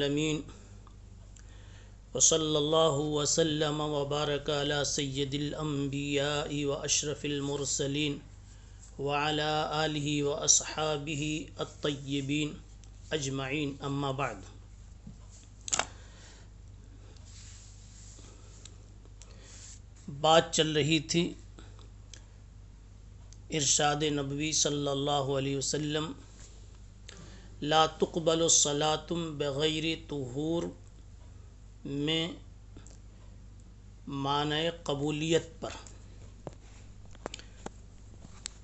العالمین وصلی اللہ وسلم وبارک علی سید الانبیاء واشرف المرسلین وعلی آلہ واصحابہ الطیبین اجمعین، اما بعد۔ بات چل رہی تھی ارشاد نبوی صلی اللہ علیہ وسلم لا تقبل الصلاۃ بغیر طہور میں معنی قبولیت پر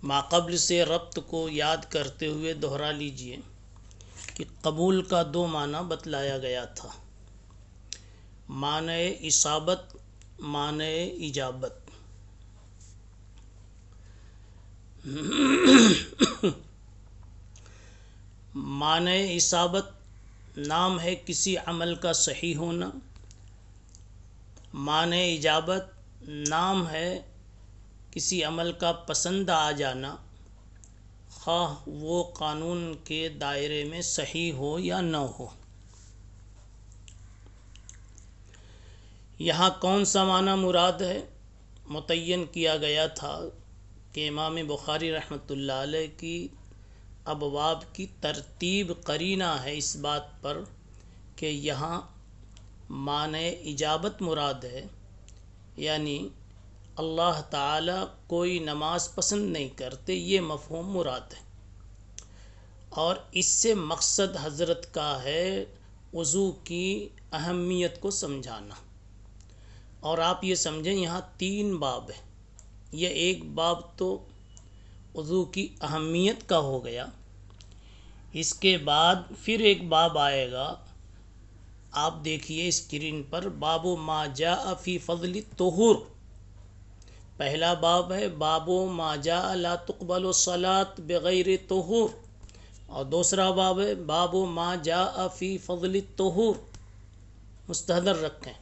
ماقبل سے ربط کو یاد کرتے ہوئے دہرا لیجئے کہ قبول کا دو معنی بتلایا گیا تھا، معنی اصابت، معنی اجابت۔ معنی اصابت نام ہے کسی عمل کا صحیح ہونا، معنی اجابت نام ہے کسی عمل کا پسند آ جانا، خواہ وہ قانون کے دائرے میں صحیح ہو یا نہ ہو۔ یہاں کون سا معنی مراد ہے متعین کیا گیا تھا کہ امام بخاری رحمۃ اللہ علیہ کی ابواب کی ترتیب قرینہ ہے اس بات پر کہ یہاں معنی اجابت مراد ہے، یعنی اللہ تعالی کوئی نماز پسند نہیں کرتے، یہ مفہوم مراد ہے، اور اس سے مقصد حضرت کا ہے وضو کی اہمیت کو سمجھانا۔ اور آپ یہ سمجھیں یہاں 3 باب ہے، یہ ایک باب تو وضو کی اہمیت کا ہو گیا، اس کے بعد پھر ایک باب آئے گا، آپ دیکھیے اسکرین پر، باب ما جاء فی فضل الطہور۔ پہلا باب ہے باب ما جاء لا تقبل الصلاۃ بغیر طہور، اور دوسرا باب ہے باب ما جاء فی فضل الطہور، مستحضر رکھیں،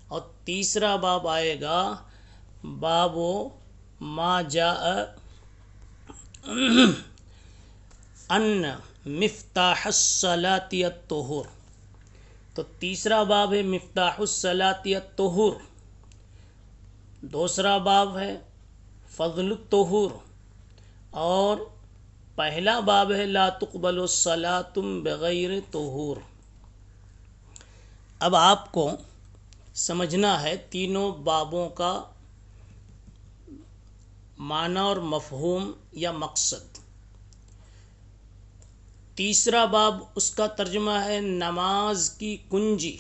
اور تیسرا باب آئے گا باب ما جاء ان مفتاح الصلاۃ الطہور۔ تو تیسرا باب ہے مفتاح الصلاۃ الطہور، دوسرا باب ہے فضل الطہور، اور پہلا باب ہے لا تقبل الصلاۃ بغیر طہور۔ اب آپ کو سمجھنا ہے تینوں بابوں کا معنی اور مفہوم یا مقصد۔ تیسرا باب اس کا ترجمہ ہے نماز کی کنجی،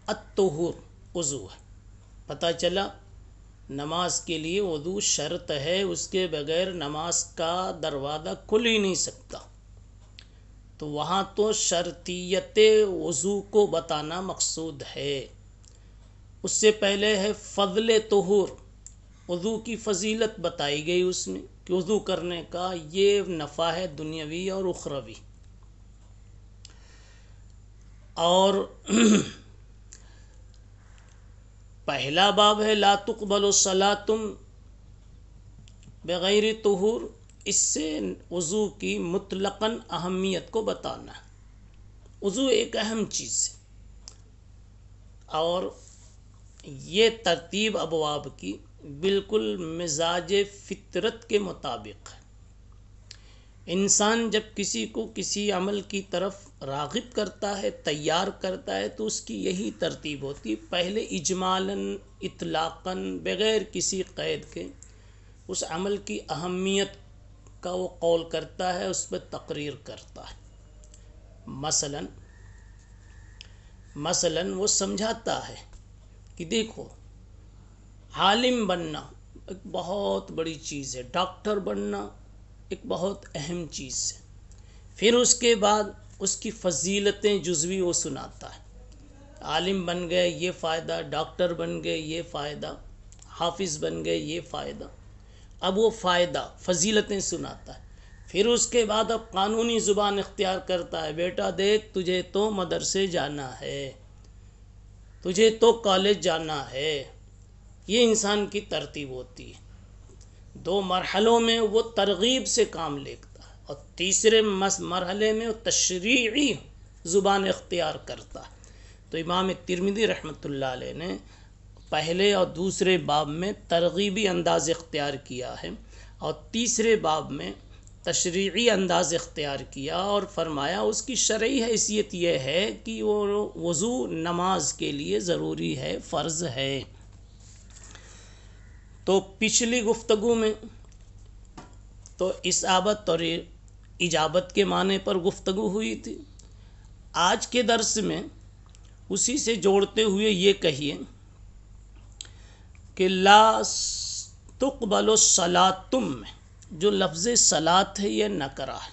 الطہور، وضو ہے۔ پتہ چلا نماز کے لیے وضو شرط ہے، اس کے بغیر نماز کا دروازہ کھل ہی نہیں سکتا، تو وہاں تو شرطیت وضو کو بتانا مقصود ہے۔ اس سے پہلے ہے فضل طہور، وضو کی فضیلت بتائی گئی اس میں کہ وضو کرنے کا یہ نفع ہے دنیاوی اور اخروی۔ اور پہلا باب ہے لا تقبل الصلاۃ بغیر طہور، اس سے وضو کی مطلقاً اہمیت کو بتانا ہے۔ وضو ایک اہم چیز ہے، اور یہ ترتیب ابواب کی بالکل مزاج فطرت کے مطابق ہے۔ انسان جب کسی کو کسی عمل کی طرف راغب کرتا ہے، تیار کرتا ہے، تو اس کی یہی ترتیب ہوتی ہے، پہلے اجمالاً، اطلاقاً، بغیر کسی قید کے اس عمل کی اہمیت کا وہ قول کرتا ہے، اس پہ تقریر کرتا ہے۔ مثلاً وہ سمجھاتا ہے کہ دیکھو عالم بننا ایک بہت بڑی چیز ہے، ڈاکٹر بننا ایک بہت اہم چیز ہے، پھر اس کے بعد اس کی فضیلتیں جزوی وہ سناتا ہے، عالم بن گئے یہ فائدہ، ڈاکٹر بن گئے یہ فائدہ، حافظ بن گئے یہ فائدہ۔ اب وہ فائدہ فضیلتیں سناتا ہے، پھر اس کے بعد اب قانونی زبان اختیار کرتا ہے، بیٹا دیکھ تجھے تو مدرسے جانا ہے، تجھے تو کالج جانا ہے۔ یہ انسان کی ترتیب ہوتی ہے، 2 مرحلوں میں وہ ترغیب سے کام لیتا ہے، اور تیسرے مرحلے میں وہ تشریعی زبان اختیار کرتا ہے۔ تو امام ترمذی رحمۃ اللہ علیہ نے پہلے اور دوسرے باب میں ترغیبی انداز اختیار کیا ہے اور تیسرے باب میں تشریعی انداز اختیار کیا اور فرمایا اس کی شرعی حیثیت یہ ہے کہ وہ وضو نماز کے لیے ضروری ہے، فرض ہے۔ تو پچھلی گفتگو میں تو اصابت اور اجابت کے معنی پر گفتگو ہوئی تھی۔ آج کے درس میں اسی سے جوڑتے ہوئے یہ کہیے کہ لا تقبل صلاتم میں جو لفظ صلات ہے یہ نکرہ ہے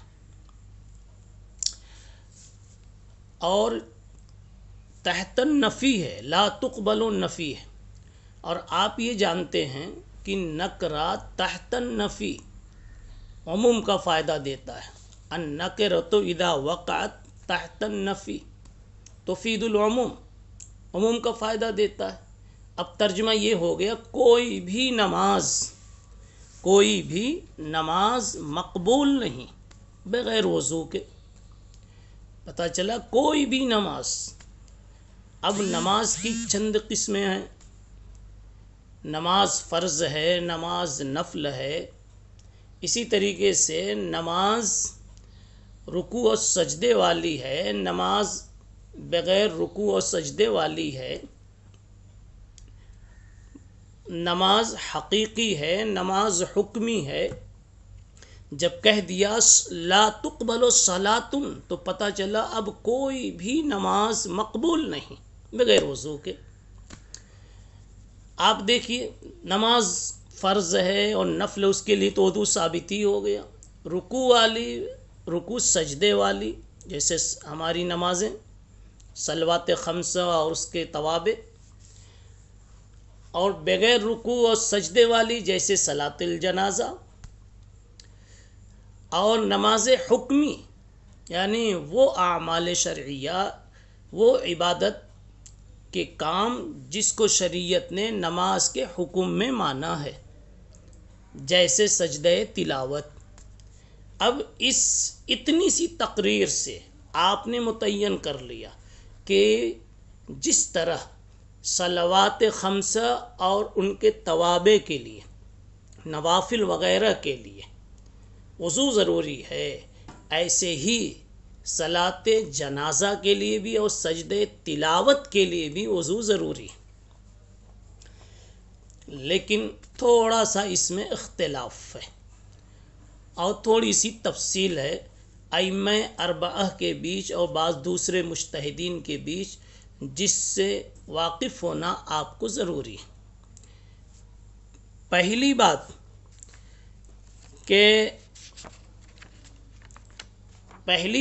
اور تحت النفی ہے، لا تقبل نفی ہے، اور آپ یہ جانتے ہیں کہ نکرہ تحت النفی عموم کا فائدہ دیتا ہے۔ النکرۃ اذا وقعت تحت النفی تفید العموم، عموم کا فائدہ دیتا ہے۔ اب ترجمہ یہ ہو گیا کوئی بھی نماز مقبول نہیں بغیر وضو کے۔ پتہ چلا کوئی بھی نماز۔ اب نماز کی چند قسمیں ہیں، نماز فرض ہے، نماز نفل ہے، اسی طریقے سے نماز رکوع و سجدے والی ہے، نماز بغیر رکوع و سجدے والی ہے، نماز حقیقی ہے، نماز حکمی ہے۔ جب کہہ دیا لا تقبل صلاۃ تو پتہ چلا اب کوئی بھی نماز مقبول نہیں بغیر وضو کے۔ آپ دیکھیے نماز فرض ہے اور نفل اس کے لیے تو وضو ثابت ہی ہو گیا۔ رکوع سجدے والی جیسے ہماری نمازیں صلوات خمسہ اور اس کے توابع، اور بغیر رکوع اور سجدے والی جیسے صلاۃ الجنازہ، اور نماز حکمی یعنی وہ اعمال شرعیہ، وہ عبادت کے کام جس کو شریعت نے نماز کے حکم میں مانا ہے، جیسے سجدہ تلاوت۔ اب اس اتنی سی تقریر سے آپ نے متعین کر لیا کہ جس طرح صلوات خمسہ اور ان کے توابع کے لیے، نوافل وغیرہ کے لیے وضو ضروری ہے، ایسے ہی صلاۃ جنازہ کے لیے بھی اور سجدہ تلاوت کے لیے بھی وضو ضروری ہے۔ لیکن تھوڑا سا اس میں اختلاف ہے اور تھوڑی سی تفصیل ہے ائمہ اربعہ کے بیچ اور بعض دوسرے مجتہدین کے بیچ، جس سے واقف ہونا آپ کو ضروری ہے۔ پہلی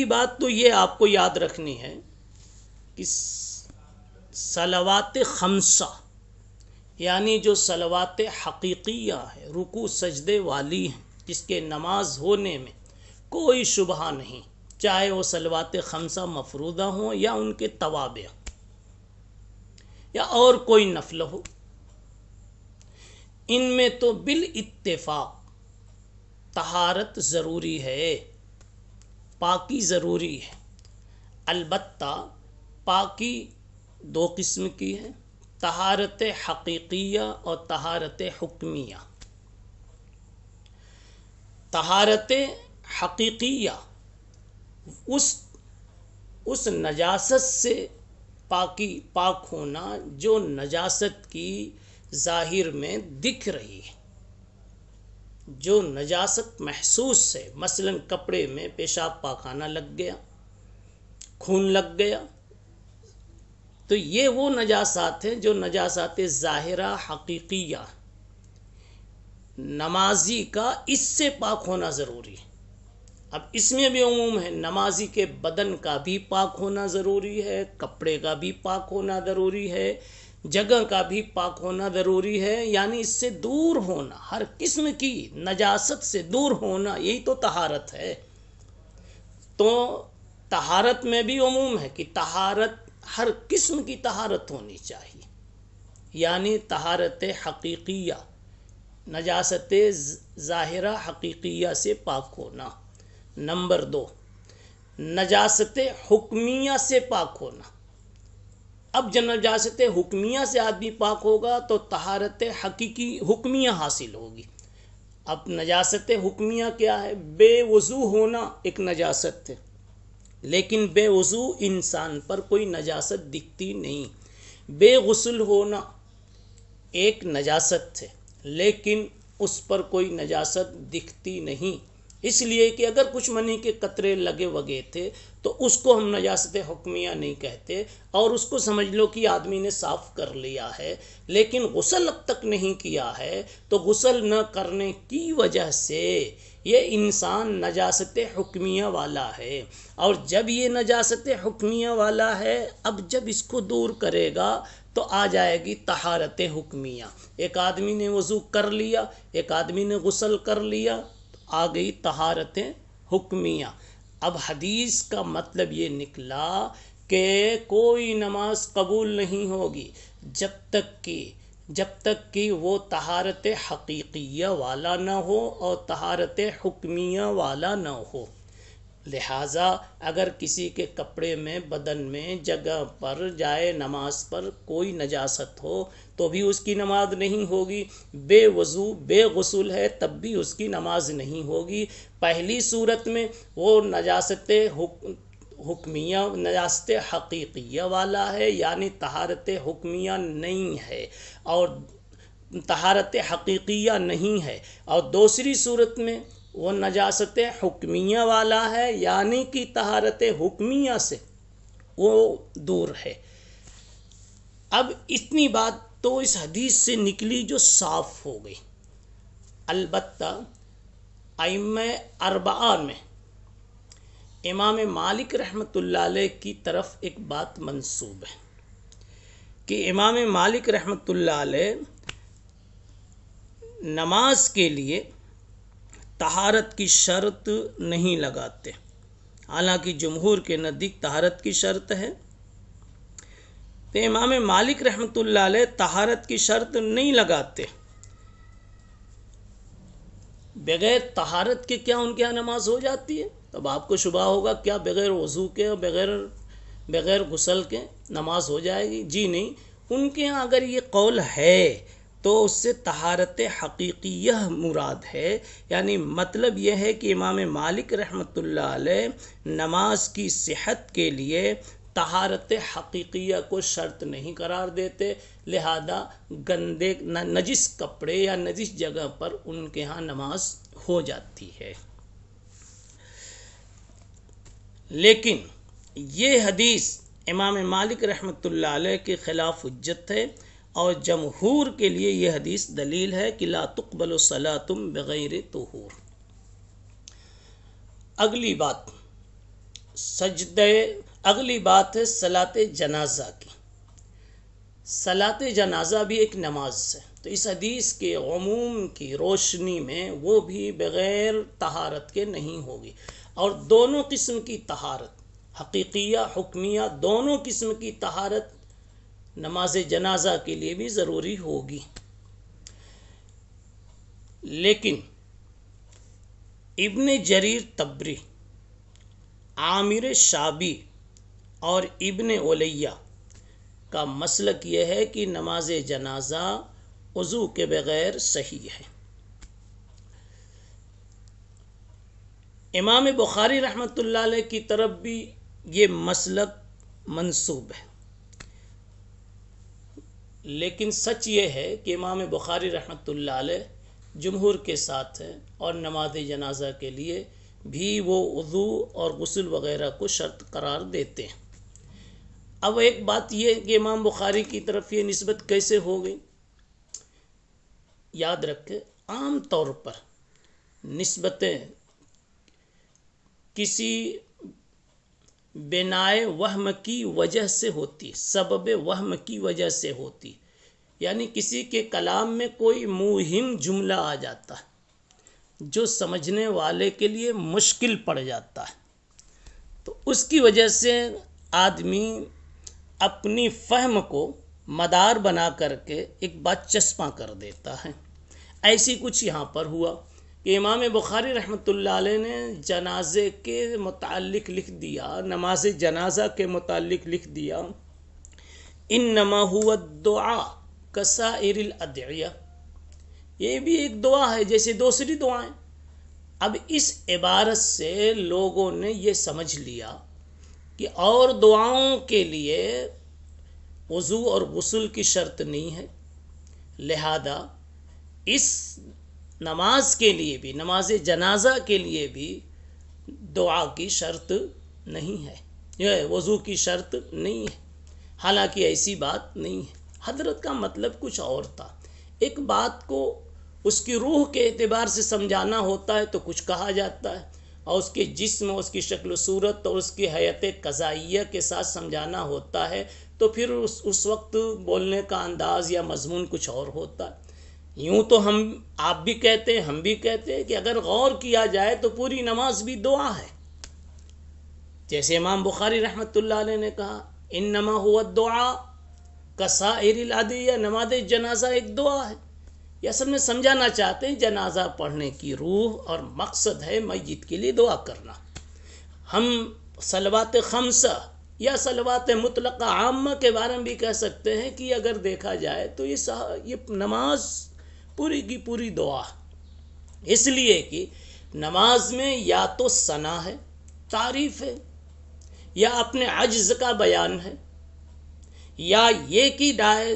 بات تو یہ آپ کو یاد رکھنی ہے کہ صلوات خمسہ یعنی جو صلوات حقیقیہ ہے، رکوع سجدے والی ہیں، جس کے نماز ہونے میں کوئی شبہ نہیں، چاہے وہ صلوات خمسہ مفروضہ ہوں یا ان کے توابع یا اور کوئی نفل ہو، ان میں تو بالاتفاق طہارت ضروری ہے، پاکی ضروری ہے۔ البتہ پاکی دو قسم کی ہے، طہارت حقیقیہ اور طہارت حکمیہ۔ طہارت حقیقیہ اس نجاست سے پاک ہونا جو نجاست کی ظاہر میں دکھ رہی ہے، جو نجاست محسوس ہے، مثلا کپڑے میں پیشاب پاخانہ لگ گیا، خون لگ گیا، تو یہ وہ نجاسات ہیں جو نجاسات ظاہرہ حقیقیہ، نمازی کا اس سے پاک ہونا ضروری ہے۔ اب اس میں بھی عموم ہے، نمازی کے بدن کا بھی پاک ہونا ضروری ہے، کپڑے کا بھی پاک ہونا ضروری ہے، جگہ کا بھی پاک ہونا ضروری ہے، یعنی اس سے دور ہونا، ہر قسم کی نجاست سے دور ہونا، یہی تو طہارت ہے۔ تو طہارت میں بھی عموم ہے کہ طہارت ہر قسم کی طہارت ہونی چاہیے، یعنی طہارت حقیقیہ، نجاست ظاہرہ حقیقیہ سے پاک ہونا۔ نمبر 2، نجاست حکمیہ سے پاک ہونا۔ اب جب نجاست حکمیہ سے آدمی پاک ہوگا تو طہارت حقیقی حکمیہ حاصل ہوگی۔ اب نجاست حکمیہ کیا ہے؟ بے وضو ہونا ایک نجاست ہے، لیکن بے وضو انسان پر کوئی نجاست دکھتی نہیں۔ بے غسل ہونا ایک نجاست ہے، لیکن اس پر کوئی نجاست دکھتی نہیں، اس لیے کہ اگر کچھ منی کے قطرے لگے وگے تھے تو اس کو ہم نجاست حکمیہ نہیں کہتے، اور اس کو سمجھ لو کہ آدمی نے صاف کر لیا ہے، لیکن غسل اب تک نہیں کیا ہے، تو غسل نہ کرنے کی وجہ سے یہ انسان نجاست حکمیہ والا ہے۔ اور جب یہ نجاست حکمیہ والا ہے، اب جب اس کو دور کرے گا تو آ جائے گی طہارت حکمیہ۔ ایک آدمی نے وضو کر لیا، ایک آدمی نے غسل کر لیا، آ گئی طہارت حکمیہ۔ اب حدیث کا مطلب یہ نکلا کہ کوئی نماز قبول نہیں ہوگی جب تک کہ وہ طہارت حقیقیہ والا نہ ہو اور طہارت حکمیہ والا نہ ہو۔ لہٰذا اگر کسی کے کپڑے میں، بدن میں، جگہ پر، جائے نماز پر کوئی نجاست ہو تو بھی اس کی نماز نہیں ہوگی۔ بے وضو بے غسل ہے تب بھی اس کی نماز نہیں ہوگی۔ پہلی صورت میں وہ نجاست حکمیہ، نجاست حقیقیہ والا ہے، یعنی طہارت حکمیہ نہیں ہے اور طہارت حقیقیہ نہیں ہے، اور دوسری صورت میں وہ نجاست حکمیہ والا ہے، یعنی کہ طہارت حکمیہ سے وہ دور ہے۔ اب اتنی بات تو اس حدیث سے نکلی جو صاف ہو گئی۔ البتہ ائمہ اربعہ میں امام مالک رحمۃ اللہ علیہ کی طرف ایک بات منسوب ہے کہ امام مالک رحمۃ اللہ علیہ نماز کے لیے طہارت کی شرط نہیں لگاتے، حالانکہ جمہور کے نزدیک طہارت کی شرط ہے، تو امام مالک رحمۃ اللہ علیہ طہارت کی شرط نہیں لگاتے۔ بغیر طہارت کے کیا ان کے یہاں نماز ہو جاتی ہے؟ اب آپ کو شبہ ہوگا کیا بغیر وضو کے اور بغیر غسل کے نماز ہو جائے گی؟ جی نہیں، ان کے ہاں اگر یہ قول ہے تو اس سے طہارت حقیقیہ مراد ہے، یعنی مطلب یہ ہے کہ امام مالک رحمۃ اللہ علیہ نماز کی صحت کے لیے طہارت حقیقیہ کو شرط نہیں قرار دیتے، لہذا گندے نجس کپڑے یا نجس جگہ پر ان کے ہاں نماز ہو جاتی ہے۔ لیکن یہ حدیث امام مالک رحمۃ اللہ علیہ کے خلاف حجت ہے، اور جمہور کے لیے یہ حدیث دلیل ہے کہ لا تقبل صلاۃ بغیر طہور۔ اگلی بات ہے صلاۃ جنازہ کی۔ صلاۃ جنازہ بھی ایک نماز ہے، تو اس حدیث کے عموم کی روشنی میں وہ بھی بغیر طہارت کے نہیں ہوگی، اور دونوں قسم کی طہارت، حقیقیہ حکمیہ، دونوں قسم کی طہارت نماز جنازہ کے لیے بھی ضروری ہوگی۔ لیکن ابن جریر طبری، عامر شابی اور ابن علیہ کا مسلک یہ ہے کہ نماز جنازہ وضو کے بغیر صحیح ہے۔ امام بخاری رحمۃ اللہ علیہ کی طرف بھی یہ مسلک منسوب ہے، لیکن سچ یہ ہے کہ امام بخاری رحمۃ اللہ علیہ جمہور کے ساتھ ہے، اور نماز جنازہ کے لیے بھی وہ وضو اور غسل وغیرہ کو شرط قرار دیتے ہیں۔ اب ایک بات یہ کہ امام بخاری کی طرف یہ نسبت کیسے ہو گئی؟ یاد رکھیں، عام طور پر نسبتیں کسی بنائے وہم کی وجہ سے ہوتی، سبب وہم کی وجہ سے ہوتی، یعنی کسی کے کلام میں کوئی موہم جملہ آ جاتا ہے جو سمجھنے والے کے لیے مشکل پڑ جاتا ہے، تو اس کی وجہ سے آدمی اپنی فہم کو مدار بنا کر کے ایک بات چسپاں کر دیتا ہے۔ ایسی کچھ یہاں پر ہوا کہ امام بخاری رحمۃ اللہ علیہ نے جنازے کے متعلق لکھ دیا، نماز جنازہ کے متعلق لکھ دیا انما هو الدعاء کسائر الادعیہ، یہ بھی ایک دعا ہے جیسے دوسری دعائیں۔ اب اس عبارت سے لوگوں نے یہ سمجھ لیا کہ اور دعاؤں کے لیے وضو اور غسل کی شرط نہیں ہے، لہذا اس نماز کے لیے بھی، نماز جنازہ کے لیے بھی دعا کی شرط نہیں ہے، یہ وضو کی شرط نہیں ہے۔ حالانکہ ایسی بات نہیں ہے، حضرت کا مطلب کچھ اور تھا۔ ایک بات کو اس کی روح کے اعتبار سے سمجھانا ہوتا ہے تو کچھ کہا جاتا ہے، اور اس کے جسم، اس کی شکل و صورت اور اس کی حیات قضائیہ کے ساتھ سمجھانا ہوتا ہے تو پھر اس وقت بولنے کا انداز یا مضمون کچھ اور ہوتا ہے۔ یوں تو آپ بھی کہتے ہیں، ہم بھی کہتے ہیں کہ اگر غور کیا جائے تو پوری نماز بھی دعا ہے، جیسے امام بخاری رحمۃ اللہ علیہ نے کہا انما هو الدعاء کسائر الادعیہ، نماز جنازہ ایک دعا ہے۔ یہ اصل میں سمجھانا چاہتے ہیں جنازہ پڑھنے کی روح اور مقصد ہے میت کے لیے دعا کرنا۔ ہم صلوات خمسہ یا صلوات مطلقہ عامہ کے بارے میں بھی کہہ سکتے ہیں کہ اگر دیکھا جائے تو یہ نماز پوری کی پوری دعا، اس لیے کہ نماز میں یا تو ثنا ہے، تعریف ہے، یا اپنے عجز کا بیان ہے، یا یہ کہ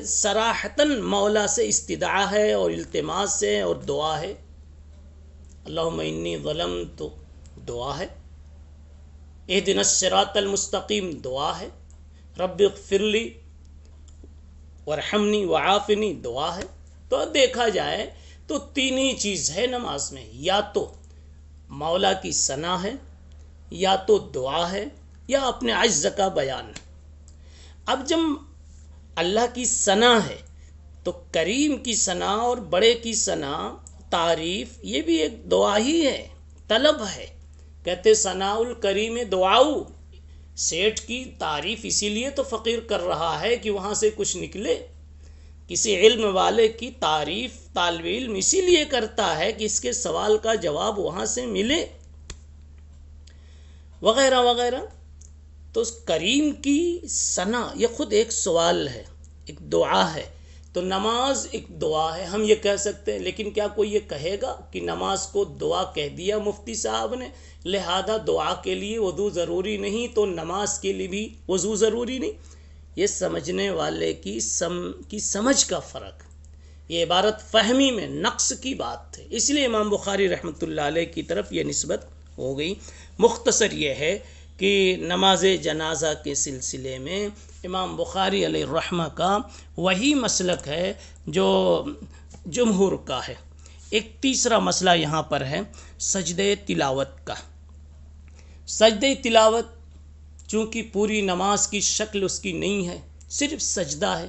صراحتاً مولا سے استدعا ہے اور التماس ہے اور دعا ہے۔ اللہم انی ظلمت دعا ہے، اہدنا الصراط المستقیم دعا ہے، رب اغفر لی وارحمنی وعافنی دعا ہے۔ تو دیکھا جائے تو تین ہی چیز ہے نماز میں، یا تو مولا کی ثنا ہے، یا تو دعا ہے، یا اپنے عجز کا بیان۔ اب جب اللہ کی ثنا ہے تو کریم کی ثنا اور بڑے کی ثنا، تعریف، یہ بھی ایک دعا ہی ہے، طلب ہے۔ کہتے ثناء الکریم دعاؤ، سیٹھ کی تعریف اسی لیے تو فقیر کر رہا ہے کہ وہاں سے کچھ نکلے۔ کسی علم والے کی تعریف طالب علم اسی لیے کرتا ہے کہ اس کے سوال کا جواب وہاں سے ملے، وغیرہ وغیرہ۔ تو اس کریم کی ثنا یہ خود ایک سوال ہے، ایک دعا ہے۔ تو نماز ایک دعا ہے، ہم یہ کہہ سکتے ہیں، لیکن کیا کوئی یہ کہے گا کہ نماز کو دعا کہہ دیا مفتی صاحب نے، لہذا دعا کے لیے وضو ضروری نہیں تو نماز کے لیے بھی وضو ضروری نہیں؟ یہ سمجھنے والے کی سمجھ کا فرق، یہ عبارت فہمی میں نقص کی بات ہے، اس لیے امام بخاری رحمۃ اللہ علیہ کی طرف یہ نسبت ہو گئی۔ مختصر یہ ہے کہ نماز جنازہ کے سلسلے میں امام بخاری علیہ الرحمہ کا وہی مسلک ہے جو جمہور کا ہے۔ ایک تیسرا مسئلہ یہاں پر ہے سجدہ تلاوت کا۔ سجدہ تلاوت چونکہ پوری نماز کی شکل اس کی نہیں ہے، صرف سجدہ ہے،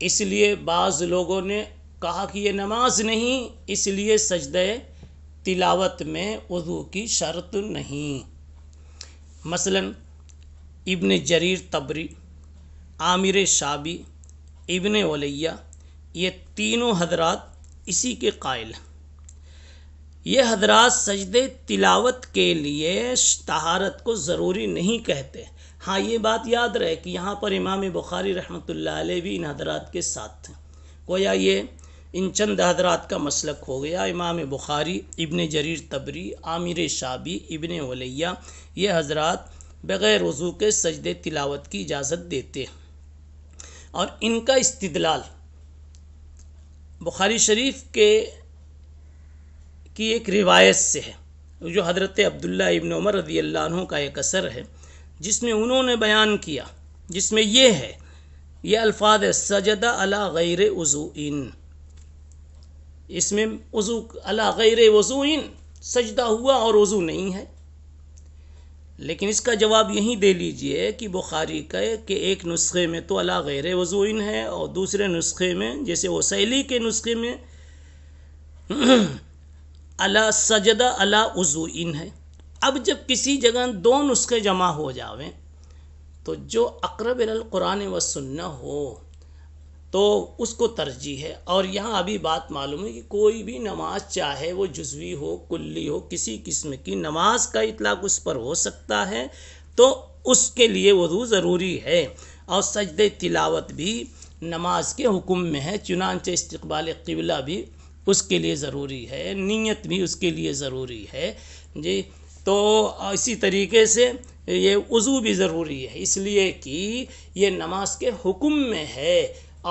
اس لیے بعض لوگوں نے کہا کہ یہ نماز نہیں، اس لیے سجدہ تلاوت میں وضو کی شرط نہیں۔ مثلا ابن جریر طبری، عامر شابی، ابن ولیہ، یہ تینوں حضرات اسی کے قائل ہیں۔ یہ حضرات سجدہ تلاوت کے لیے طہارت کو ضروری نہیں کہتے۔ ہاں یہ بات یاد رہے کہ یہاں پر امام بخاری رحمۃ اللہ علیہ بھی ان حضرات کے ساتھ ہیں، گویا یہ ان چند حضرات کا مسلک ہو گیا۔ امام بخاری، ابن جریر طبری، عامر شابی، ابن ولیہ، یہ حضرات بغیر وضو کے سجدہ تلاوت کی اجازت دیتے ہیں، اور ان کا استدلال بخاری شریف کی ایک روایت سے ہے، جو حضرت عبداللہ ابن عمر رضی اللہ عنہ کا ایک اثر ہے، جس میں انہوں نے بیان کیا، جس میں یہ ہے، یہ الفاظ سجدہ علی غیر وضوء، اس میں وضو علی غیر وضوء، سجدہ ہوا اور وضو نہیں ہے۔ لیکن اس کا جواب یہی دے لیجئے کہ بخاری کا کہ ایک نسخے میں تو علی غیر وضوء ہے، اور دوسرے نسخے میں جیسے وسیلی کے نسخے میں علی سجدہ علی وضوء ہے۔ اب جب کسی جگہ دو نسخے جمع ہو جاویں تو جو اقرب الی القرآن و سنہ ہو تو اس کو ترجیح ہے۔ اور یہاں ابھی بات معلوم ہے کہ کوئی بھی نماز چاہے وہ جزوی ہو، کلی ہو، کسی قسم کی نماز کا اطلاق اس پر ہو سکتا ہے، تو اس کے لیے وضو ضروری ہے۔ اور سجدہ تلاوت بھی نماز کے حکم میں ہے، چنانچہ استقبال قبلہ بھی اس کے لیے ضروری ہے، نیت بھی اس کے لیے ضروری ہے جی۔ تو اسی طریقے سے یہ وضو بھی ضروری ہے، اس لیے کہ یہ نماز کے حکم میں ہے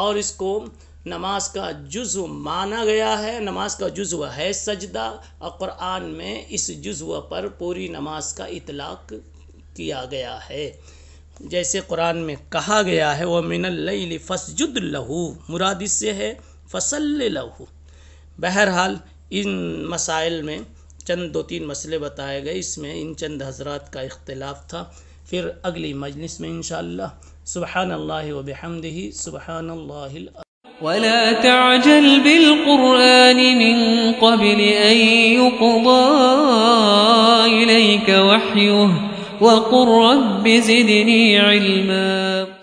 اور اس کو نماز کا جزو مانا گیا ہے، نماز کا جزو ہے سجدہ، اور قرآن میں اس جزو پر پوری نماز کا اطلاق کیا گیا ہے۔ جیسے قرآن میں کہا گیا ہے وَمِنَ اللَّيْلِ فَاسْجُدْ لَهُ، مراد اس سے ہے فَصَلِّ لَهُ۔ بہرحال ان مسائل میں چند 2-3 مسئلے بتائے گئے، اس میں ان چند حضرات کا اختلاف تھا۔ پھر اگلی مجلس میں انشاءاللہ سبحان اللہ وبحمدہ سبحان اللہ ولا تعجل بالقرآن من قبل أن يقضى إليك وحيه وقل رب زدني علما